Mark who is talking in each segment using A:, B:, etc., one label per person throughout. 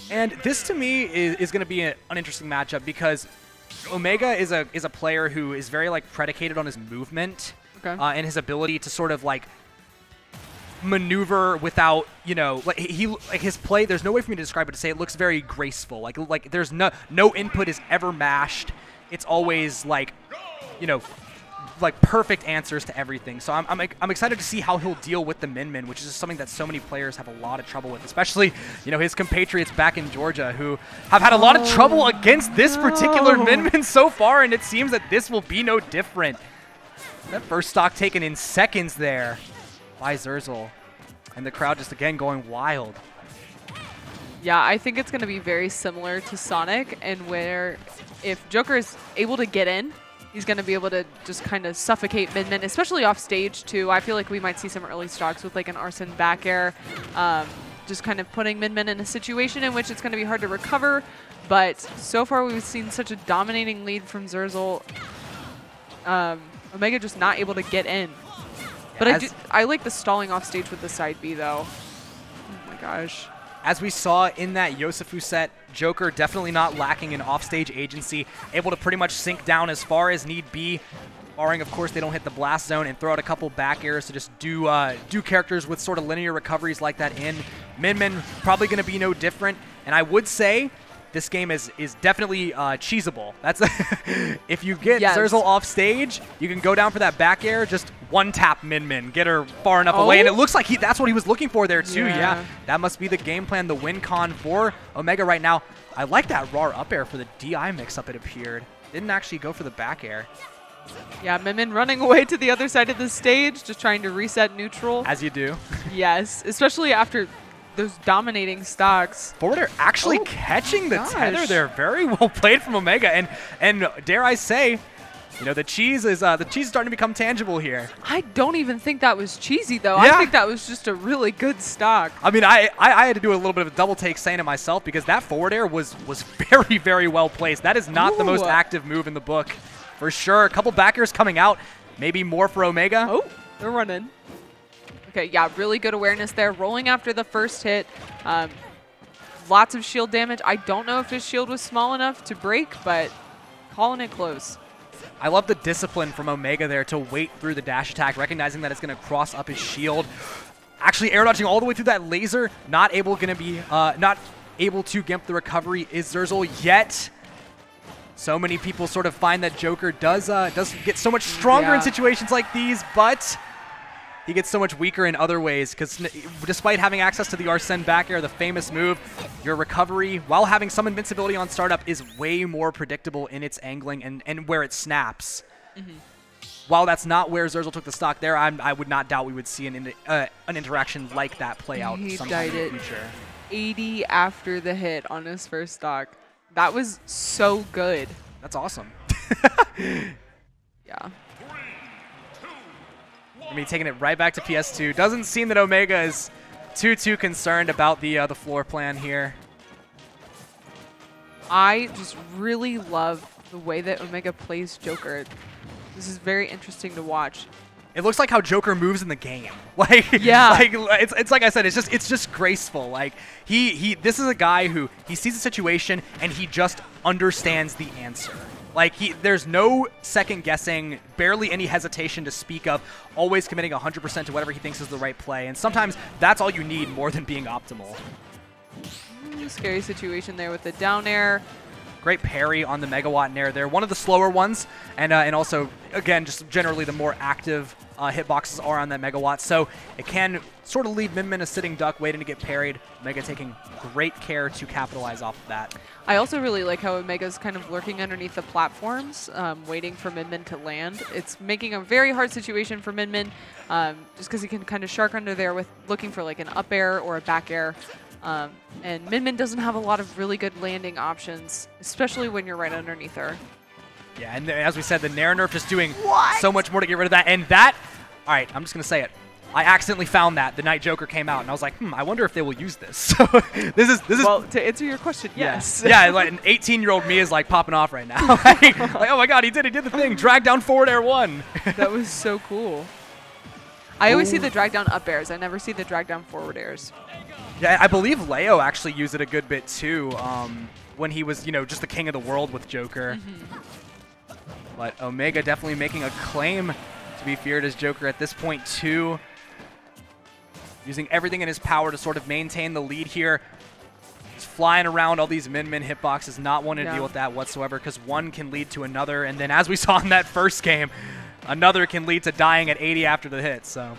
A: And this, to me, is going to be an interesting matchup because Omega is a player who is very like predicated on his movement and his ability to sort of like maneuver without, you know, like his play. There's no way for me to describe it to say it looks very graceful. Like there's no input is ever mashed. It's always like, you know, like perfect answers to everything. So I'm excited to see how he'll deal with the Min, which is something that so many players have a lot of trouble with, especially, you know, his compatriots back in Georgia who have had a lot of trouble against this particular Min so far, and it seems that this will be no different. That first stock taken in seconds there by Xerzal, and the crowd just again going wild.
B: Yeah, I think it's going to be very similar to Sonic, and where if Joker is able to get in, he's going to be able to just kind of suffocate Min, especially off stage too. I feel like we might see some early stocks with like an Arson back air, just kind of putting Min in a situation in which it's going to be hard to recover. But so far we've seen such a dominating lead from Xerzal. Omega just not able to get in. But I like the stalling off stage with the side B though. Oh my gosh.
A: As we saw in that Yosefu set, Joker definitely not lacking in offstage agency, able to pretty much sink down as far as need be, barring, of course, they don't hit the blast zone, and throw out a couple back airs to just do characters with sort of linear recoveries like that in. Min probably going to be no different, and I would say this game is definitely cheesable. That's if you get Xerzal off stage, you can go down for that back air, just one tap Min, get her far enough away, and it looks like that's what he was looking for there too. Yeah, that must be the game plan, the win con for Omega right now. I like that raw up air for the DI mix-up, it appeared. Didn't actually go for the back air.
B: Yeah, Min running away to the other side of the stage, just trying to reset neutral.
A: As you do.
B: Yes, especially after those dominating stocks.
A: Forward air actually catching the tether there. Very well played from Omega, and dare I say, you know, the cheese is starting to become tangible here.
B: I don't even think that was cheesy though. I think that was just a really good stock.
A: I mean, I had to do a little bit of a double take saying it myself because that forward air was very, very well placed. That is not the most active move in the book, for sure. A couple back airs coming out, maybe more for Omega.
B: Oh, they're running. Okay, yeah, really good awareness there. Rolling after the first hit. Lots of shield damage. I don't know if his shield was small enough to break, but calling it close.
A: I love the discipline from Omega there to wait through the dash attack, recognizing that it's going to cross up his shield. Actually air dodging all the way through that laser. Not able to gimp the recovery is Xerzal yet. So many people sort of find that Joker does get so much stronger in situations like these, but he gets so much weaker in other ways because despite having access to the Arsene back air, the famous move, your recovery, while having some invincibility on startup, is way more predictable in its angling and where it snaps. While that's not where Xerzal took the stock there, I would not doubt we would see an interaction like that play out sometime in the future.
B: 80 after the hit on his first stock. That was so good.
A: That's awesome.
B: Yeah.
A: I mean, taking it right back to PS2. Doesn't seem that Omega is too concerned about the floor plan here.
B: I just really love the way that Omega plays Joker. This is very interesting to watch.
A: It looks like how Joker moves in the game. Like, it's like I said, it's just graceful. Like this is a guy who he sees a situation and he just understands the answer. Like, there's no second guessing, barely any hesitation to speak of, always committing 100% to whatever he thinks is the right play. And sometimes that's all you need more than being optimal.
B: Scary situation there with the down air.
A: Great parry on the Megawatt Nair there. One of the slower ones, and also, again, just generally the more active hitboxes are on that Megawatt. So it can sort of leave Min a sitting duck waiting to get parried. Omega taking great care to capitalize off of that.
B: I also really like how Omega's kind of lurking underneath the platforms, waiting for Min to land. It's making a very hard situation for Min, just because he can kind of shark under there with looking for like an up air or a back air. And Min doesn't have a lot of really good landing options, especially when you're right underneath her.
A: Yeah, and as we said, the Nair nerf is doing so much more to get rid of that. And that, all right, I'm just going to say it. I accidentally found that the night Joker came out, and I was like, I wonder if they will use this. So this is
B: well, to answer your question, yes.
A: Yeah, like an 18-year-old me is like popping off right now. like, oh my God, he did the thing. Drag down forward air 1.
B: That was so cool. I always see the drag down up airs. I never see the drag down forward airs.
A: Yeah, I believe Leo actually used it a good bit too when he was, just the king of the world with Joker. But Omega definitely making a claim to be feared as Joker at this point too. Using everything in his power to sort of maintain the lead here. He's flying around all these min-min hitboxes, not wanting to deal with that whatsoever because one can lead to another. And then as we saw in that first game, another can lead to dying at 80 after the hit. So.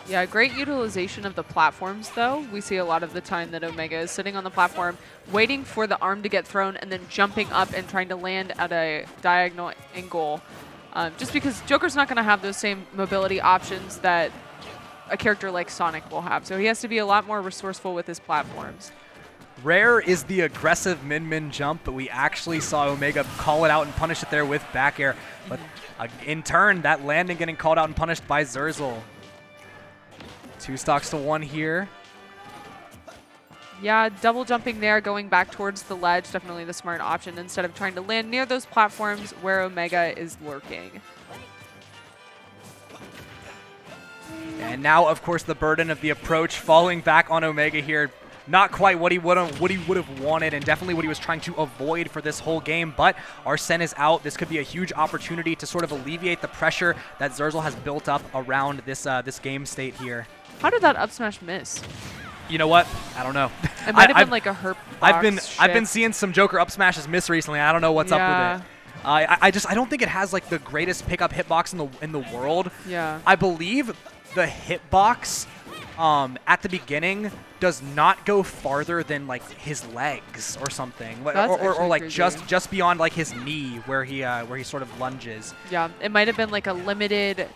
B: Yeah, great utilization of the platforms, though. We see a lot of the time that Omega is sitting on the platform, waiting for the arm to get thrown, and then jumping up and trying to land at a diagonal angle. Just because Joker's not going to have those same mobility options that a character like Sonic will have. So he has to be a lot more resourceful with his platforms.
A: Rare is the aggressive min-min jump, but we actually saw Omega call it out and punish it there with back air. But in turn, that landing getting called out and punished by Xerzal. 2 stocks to 1 here.
B: Yeah, double jumping there, going back towards the ledge, definitely the smart option instead of trying to land near those platforms where Omega is lurking.
A: And now, of course, the burden of the approach falling back on Omega here. Not quite what he would have wanted, and definitely what he was trying to avoid for this whole game. But Arsene is out. This could be a huge opportunity to sort of alleviate the pressure that Xerzal has built up around this this game state here.
B: How did that up smash miss?
A: You know what? I don't know.
B: It might have been like a herp box
A: I've been seeing some Joker up smashes miss recently. I don't know what's up with it. I don't think it has like the greatest pickup hitbox in the world.
B: Yeah.
A: I believe the hitbox at the beginning does not go farther than like his legs or something, or like
B: crazy.
A: just beyond like his knee where he sort of lunges.
B: Yeah, it might have been like a limited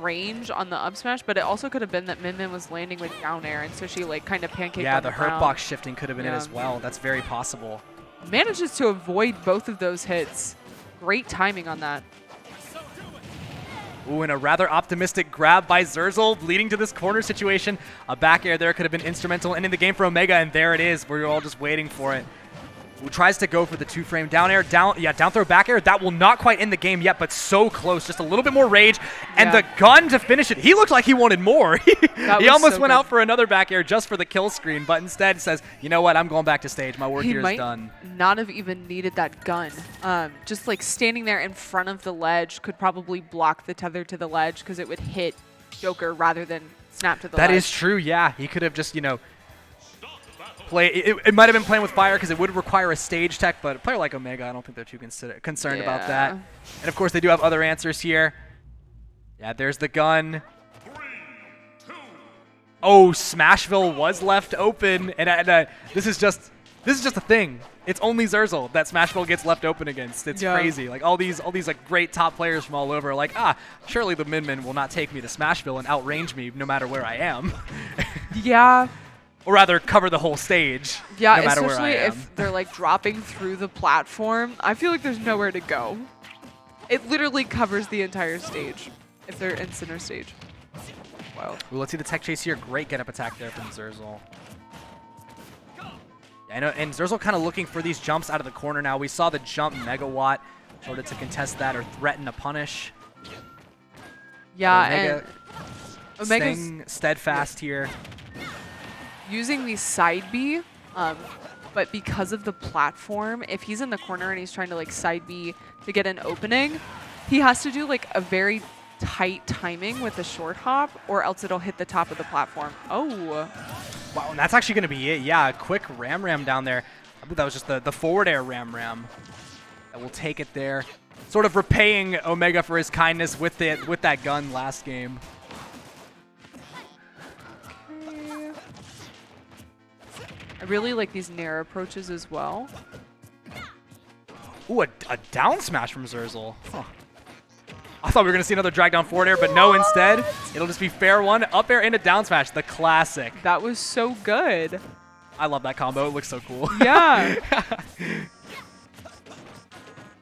B: range on the up smash, but it also could have been that Min Min was landing with down air, and so she like kind of pancaked.
A: Yeah,
B: on
A: the hurt
B: ground.
A: box shifting could have been it as well. That's very possible.
B: Manages to avoid both of those hits. Great timing on that.
A: Ooh, and a rather optimistic grab by Xerzal leading to this corner situation. A back air there could have been instrumental ending the game for Omega, and there it is. We're all just waiting for it. Who tries to go for the 2-frame down air, down throw back air. That will not quite end the game yet, but so close. Just a little bit more rage, and the gun to finish it. He looked like he wanted more. He almost went out for another back air just for the kill screen, but instead says, you know what, I'm going back to stage. My work here is done.
B: He might not have even needed that gun. Just like standing there in front of the ledge could probably block the tether to the ledge because it would hit Joker rather than snap to the ledge.
A: That is true, yeah. He could have just, play. It might have been playing with fire because it would require a stage tech, but a player like Omega, I don't think they're too concerned about that. And of course, they do have other answers here. Yeah, there's the gun. Oh, Smashville was left open, and this is just a thing. It's only Xerzal that Smashville gets left open against. It's crazy. Like all these like great top players from all over are like, surely the Min-Min will not take me to Smashville and outrange me no matter where I am.
B: Yeah.
A: Or rather, cover the whole stage.
B: Yeah,
A: no matter where I am.
B: especially if they're like dropping through the platform. I feel like there's nowhere to go. It literally covers the entire stage if they're in center stage. Wow.
A: Ooh, let's see the tech chase here. Great get up attack there from Xerzal. Yeah, and Xerzal kind of looking for these jumps out of the corner now. We saw the jump megawatt sort of to contest that or threaten a punish.
B: Yeah,
A: and
B: Omega's
A: staying steadfast here.
B: Using the side B, but because of the platform, if he's in the corner and he's trying to like side B to get an opening, he has to do like a very tight timing with the short hop, or else it'll hit the top of the platform. Oh.
A: Wow, and that's actually going to be it. Yeah, a quick ram down there. I believe that was just the forward air ram. That will take it there. Sort of repaying Omega for his kindness with that gun last game.
B: I really like these nair approaches as well.
A: Ooh, a down smash from Xerzal. Huh. I thought we were going to see another drag down forward air, but no, instead, it'll just be fair one, up air, and a down smash, the classic.
B: That was so good.
A: I love that combo. It looks so cool.
B: Yeah.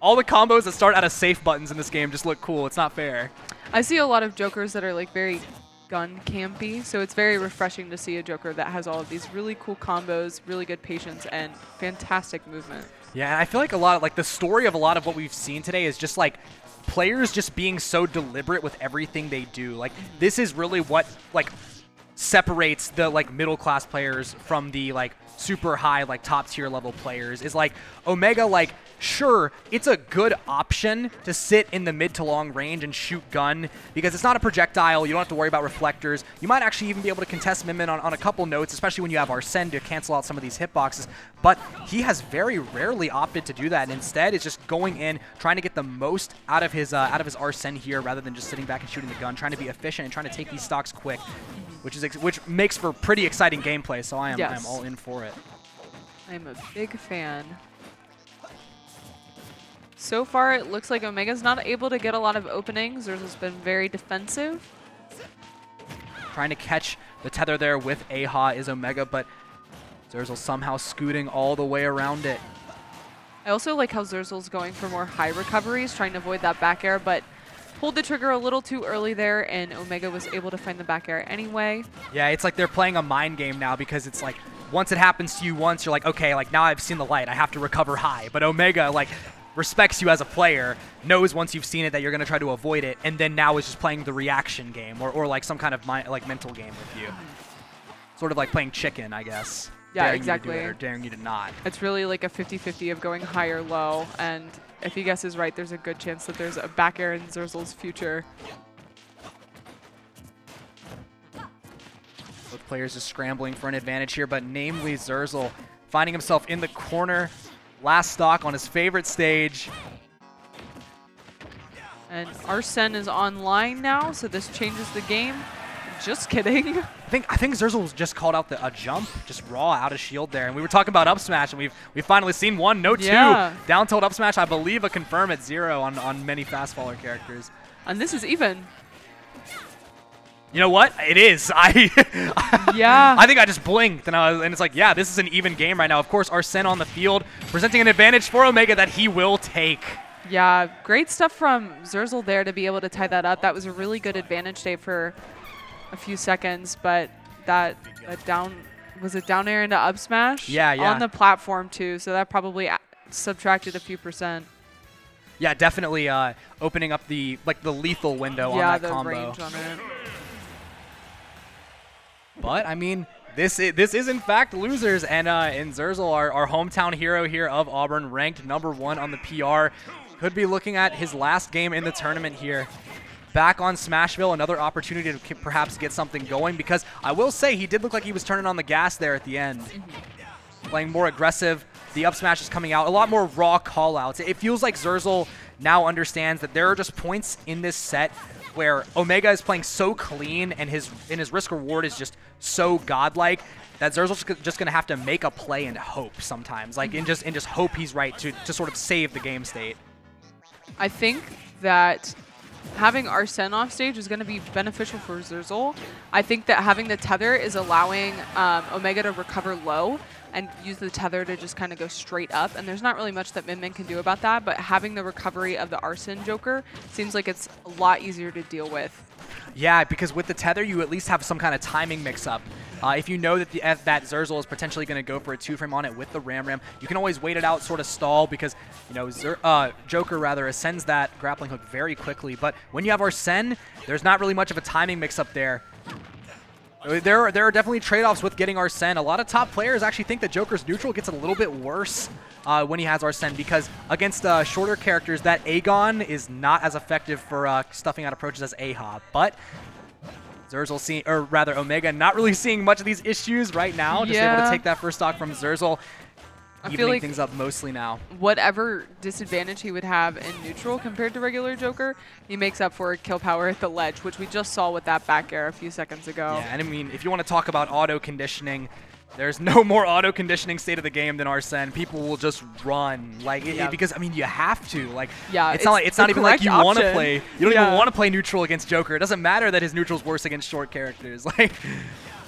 A: All the combos that start out of safe buttons in this game just look cool. It's not fair.
B: I see a lot of Jokers that are like very gun campy, so it's very refreshing to see a Joker that has all of these really cool combos, really good patience, and fantastic movement.
A: Yeah, and I feel like a lot of like the story of a lot of what we've seen today is just like players just being so deliberate with everything they do. Like this is really what like separates the like middle class players from the like super high like top tier level players is like Omega, like sure, it's a good option to sit in the mid to long range and shoot gun because it's not a projectile. You don't have to worry about reflectors. You might actually even be able to contest Min Min on a couple notes, especially when you have Arsene to cancel out some of these hitboxes. But he has very rarely opted to do that, and instead is just going in, trying to get the most out of his Arsene here rather than just sitting back and shooting the gun, trying to be efficient and trying to take these stocks quick, which makes for pretty exciting gameplay. So I am all in for it.
B: I'm a big fan. So far, it looks like Omega's not able to get a lot of openings. Xerzal's been very defensive.
A: Trying to catch the tether there with Aha is Omega, but Xerzal somehow scooting all the way around it.
B: I also like how Xerzal's going for more high recoveries, trying to avoid that back air, but pulled the trigger a little too early there, and Omega was able to find the back air anyway.
A: Yeah, it's like they're playing a mind game now because it's like once it happens to you once, you're like, okay, like now I've seen the light, I have to recover high. But Omega, like, respects you as a player, knows once you've seen it that you're going to try to avoid it, and then now is just playing the reaction game or like some kind of mental game with you. Sort of like playing chicken, I guess.
B: Yeah,
A: daring
B: exactly.
A: You to do it or daring you to not.
B: It's really like a 50-50 of going high or low, and if he guesses right, there's a good chance that there's a back air in Xerzal's future.
A: Both players just scrambling for an advantage here, but namely Xerzal finding himself in the corner. Last stock on his favorite stage.
B: And Arsene is online now, so this changes the game. Just kidding.
A: I think Xerzal just called out a jump, just raw out of shield there. And we were talking about up smash, and we've finally seen one, no two. Down tilt up smash, I believe a confirm at 0 on many fast faller characters.
B: And this is even.
A: You know what? It is.
B: Yeah.
A: I think I just blinked, and it's like, yeah, this is an even game right now. Of course, Arsene on the field, presenting an advantage for Omega that he will take.
B: Yeah, great stuff from Xerzal there to be able to tie that up. That was a really good advantage state for a few seconds, but that was it down air into up smash?
A: Yeah.
B: On the platform too, so that probably subtracted a few percent.
A: Yeah, definitely opening up the lethal window on that combo.
B: Yeah, the range on it.
A: But, I mean, this is in fact losers, and Xerzal, our hometown hero here of Auburn, ranked #1 on the PR, could be looking at his last game in the tournament here. Back on Smashville, another opportunity to perhaps get something going, because I will say he did look like he was turning on the gas there at the end. Playing more aggressive, the up smash is coming out, a lot more raw call-outs. It feels like Xerzal now understands that there are just points in this set where Omega is playing so clean and his risk reward is just so godlike that Xerzal's just gonna have to make a play and hope sometimes, like and just hope he's right to sort of save the game state.
B: I think that having Arsene off stage is going to be beneficial for Xerzal. I think that having the tether is allowing Omega to recover low and use the tether to just kind of go straight up. And there's not really much that Min Min can do about that, but having the recovery of the Arsene Joker seems like it's a lot easier to deal with.
A: Yeah, because with the tether, you at least have some kind of timing mix-up. If you know that that Xerzal is potentially going to go for a 2-frame on it with the Ram, you can always wait it out, sort of stall, because you know Joker rather ascends that grappling hook very quickly. But when you have Arsene, there's not really much of a timing mix-up there. There are definitely trade-offs with getting Arsene. A lot of top players actually think that Joker's neutral gets a little bit worse when he has Arsene, because against shorter characters, that Aegon is not as effective for stuffing out approaches as Aha. But Xerzal or rather Omega not really seeing much of these issues right now. Just able to take that first stock from Xerzal.
B: I feel like
A: things up mostly now.
B: Whatever disadvantage he would have in neutral compared to regular Joker, he makes up for kill power at the ledge, which we just saw with that back air a few seconds ago.
A: Yeah, and I mean, if you want to talk about auto conditioning, there's no more auto conditioning state of the game than Arsene. People will just run, like because I mean you have to. Like it's not even like you want to play. You don't even want to play neutral against Joker. It doesn't matter that his neutral's worse against short characters. Like.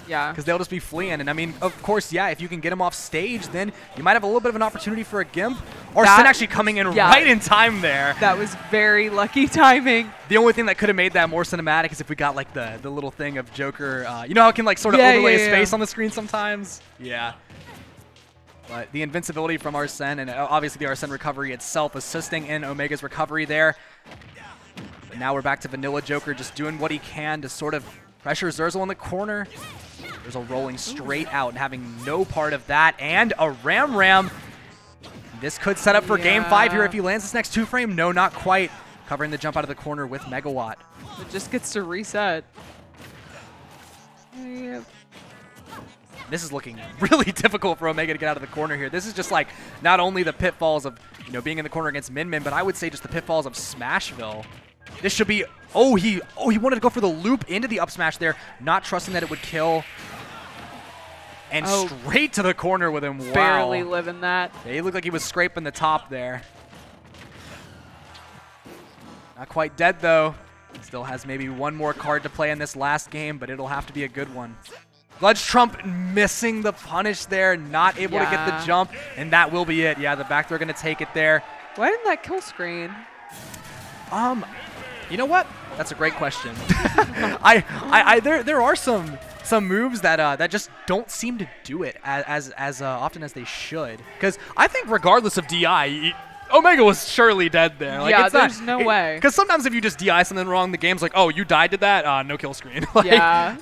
B: Yeah.
A: Because they'll just be fleeing. And I mean, of course, yeah, if you can get him off stage, then you might have a little bit of an opportunity for a Gimp. Arsene actually coming in right in time there.
B: That was very lucky timing.
A: The only thing that could have made that more cinematic is if we got like the little thing of Joker. You know how it can like sort of overlay his face on the screen sometimes? Yeah. But the invincibility from Arsene and obviously the Arsene recovery itself assisting in Omega's recovery there. But now we're back to vanilla Joker just doing what he can to sort of Pressure Xerzal in the corner. Xerzal rolling straight out and having no part of that. And a Ram. This could set up for game 5 here if he lands this next 2-frame. No, not quite. Covering the jump out of the corner with Megawatt.
B: It just gets to reset. Yep.
A: This is looking really difficult for Omega to get out of the corner here. This is just like not only the pitfalls of being in the corner against Min Min, but I would say just the pitfalls of Smashville. This should be he wanted to go for the loop into the up smash there, not trusting that it would kill. And straight to the corner with him. Wow.
B: Barely living that.
A: Yeah, he looked like he was scraping the top there. Not quite dead though. Still has maybe one more card to play in this last game, but it'll have to be a good one. Gludge Trump missing the punish there, not able to get the jump, and that will be it. Yeah, the back throw going to take it there.
B: Why didn't that kill screen?
A: You know what? That's a great question. There are some moves that just don't seem to do it as often as they should. Because I think regardless of DI, Omega was surely dead there. Like,
B: yeah, there's no way.
A: Because sometimes if you just DI something wrong, the game's like, oh, you died to that? No kill screen. Like,
B: yeah.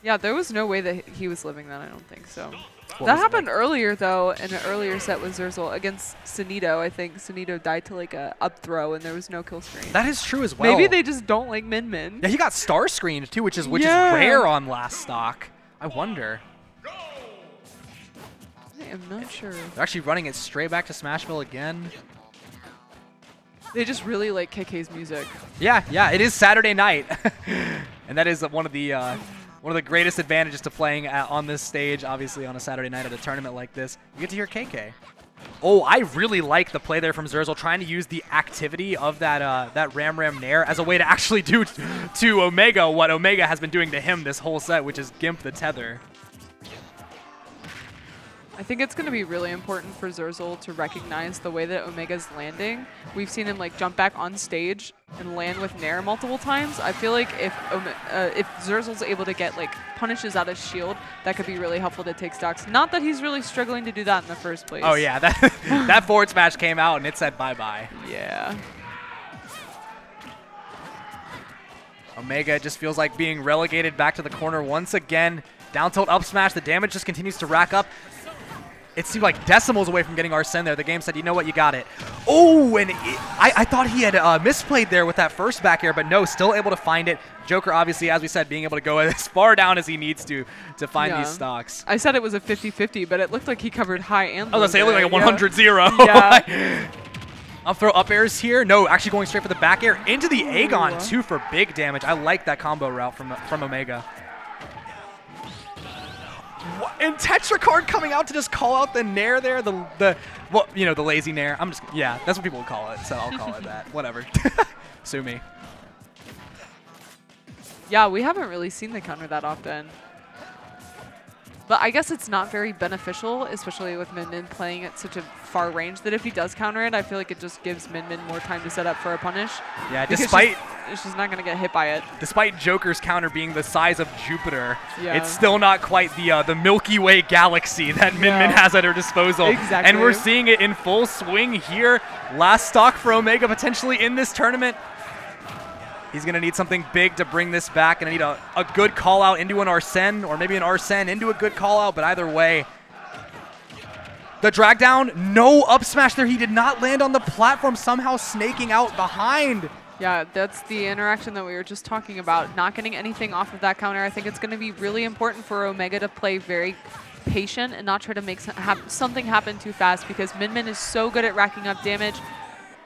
B: Yeah, there was no way that he was living that, I don't think so. That happened earlier, though, in an earlier set with Xerzal against Sunito. I think Sunito died to like a up throw, and there was no kill screen.
A: That is true as well.
B: Maybe they just don't like Min Min.
A: Yeah, he got star screened too, which is rare on last stock. I wonder.
B: I am not sure.
A: They're actually running it straight back to Smashville again.
B: They just really like KK's music.
A: Yeah, it is Saturday night, and that is one of the greatest advantages to playing on this stage, obviously on a Saturday night at a tournament like this. You get to hear KK. Oh, I really like the play there from Xerzal, trying to use the activity of that Ram Nair as a way to actually do to Omega what Omega has been doing to him this whole set, which is Gimp the tether.
B: I think it's going to be really important for Xerzal to recognize the way that Omega's landing. We've seen him like jump back on stage and land with Nair multiple times. I feel like if Xerzal's able to get like punishes out of shield, that could be really helpful to take stocks. Not that he's really struggling to do that in the first place.
A: Oh yeah, that forward smash came out and it said bye-bye.
B: Yeah.
A: Omega just feels like being relegated back to the corner once again. Down tilt up smash, the damage just continues to rack up. It seemed like decimals away from getting Arsene there. The game said, you know what, you got it. Oh, and I thought he had misplayed there with that first back air, but no, still able to find it. Joker, obviously, as we said, being able to go as far down as he needs to find these stocks.
B: I said it was a 50-50, but it looked like he covered high and low.
A: I was going to say, it looked like a 100-0.
B: Yeah.
A: Up throw up airs here. No, actually going straight for the back air into the Aegon, too, for big damage. I like that combo route from Omega. And Tetra card coming out to just call out the Nair there, the lazy Nair. Yeah, that's what people would call it, so I'll call it that. Whatever. Sue me.
B: Yeah, we haven't really seen the counter that often. But I guess it's not very beneficial, especially with Min Min playing at such a far range, that if he does counter it, I feel like it just gives Min Min more time to set up for a punish.
A: Yeah, despite...
B: She's not going to get hit by it.
A: Despite Joker's counter being the size of Jupiter, it's still not quite the Milky Way galaxy that Min Min has at her disposal.
B: Exactly.
A: And we're seeing it in full swing here. Last stock for Omega potentially in this tournament. He's going to need something big to bring this back. Going to need a good call out into an Arsene, or maybe an Arsene into a good call out, but either way. The drag down, no up smash there. He did not land on the platform, somehow snaking out behind.
B: Yeah, that's the interaction that we were just talking about. Not getting anything off of that counter. I think it's going to be really important for Omega to play very patient and not try to make something happen too fast, because Min Min is so good at racking up damage.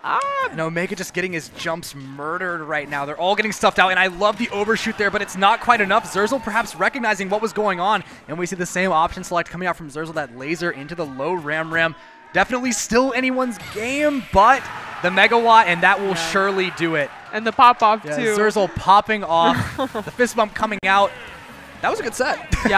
A: And Omega just getting his jumps murdered right now. They're all getting stuffed out, and I love the overshoot there, but it's not quite enough. Xerzal perhaps recognizing what was going on, and we see the same option select coming out from Xerzal, that laser into the low Ram. Definitely still anyone's game, but the Megawatt, and that will surely do it.
B: And the pop-off, too.
A: Xerzal popping off, the fist bump coming out. That was a good set. Yeah.